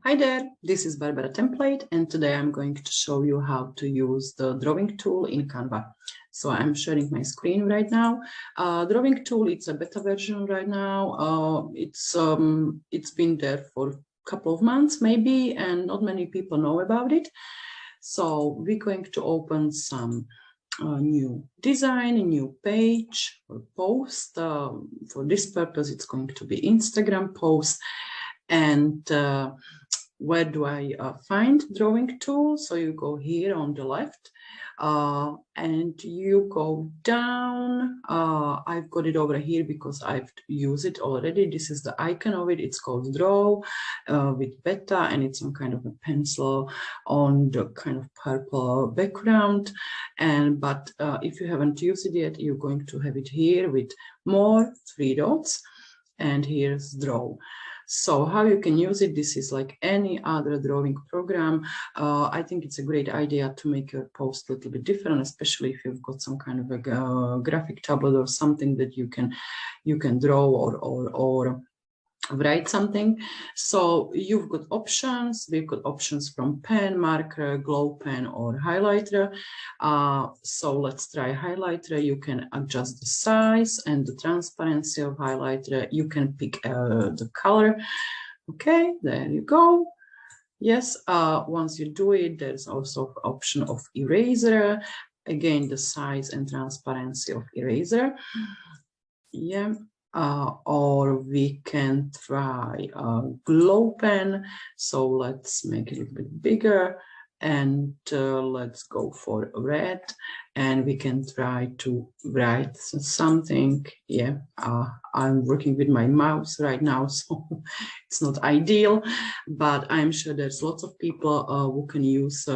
Hi there, this is Barbara Template, and today I'm going to show you how to use the drawing tool in Canva. So I'm sharing my screen right now. Drawing tool, it's a beta version right now. It's been there for a couple of months maybe, and not many people know about it. So we're going to open some new design, a new page or post. For this purpose, it's going to be Instagram post. And where do I find drawing tool? So you go here on the left and you go down. I've got it over here because I've used it already. This is the icon of it. It's called Draw with beta, and it's some kind of a pencil on the kind of purple background. But if you haven't used it yet, you're going to have it here with more 3 dots, and here's Draw. So how you can use it, this is like any other drawing program. I think it's a great idea to make your post a little bit different, especially if you've got some kind of a graphic tablet or something that you can draw or write something. So you've got options. We've got options from pen, marker, glow pen, or highlighter. So let's try highlighter. You can adjust the size and the transparency of highlighter. You can pick the color. Okay, there you go. Yes, once you do it, there's also option of eraser. Again, the size and transparency of eraser. Yeah. Or we can try glow pen. So let's make it a little bit bigger, and let's go for red, and we can try to write something. Yeah, I'm working with my mouse right now, so it's not ideal, but I'm sure there's lots of people who can use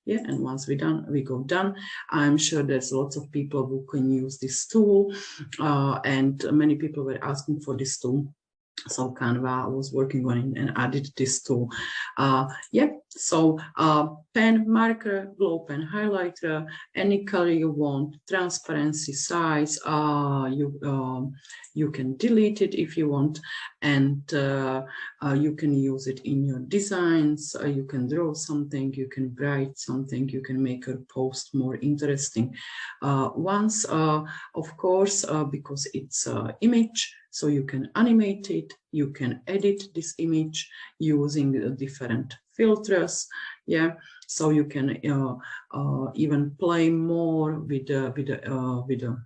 yeah, and once we go done. I'm sure there's lots of people who can use this tool, and many people were asking for this tool. So Canva was working on it and added this tool. Yeah, so pen, marker, glow pen, highlighter, any color you want, transparency, size, you can delete it if you want, and you can use it in your designs. You can draw something, you can write something, you can make a post more interesting. Once, of course, because it's an image, so you can animate it, you can edit this image using different filters. Yeah, so you can even play more with the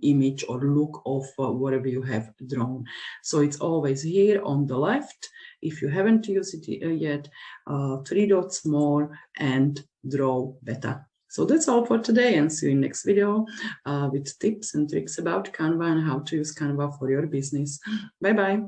image or look of whatever you have drawn. So it's always here on the left. If you haven't used it yet, 3 dots more and draw better. So that's all for today, and see you in the next video with tips and tricks about Canva and how to use Canva for your business. Bye-bye.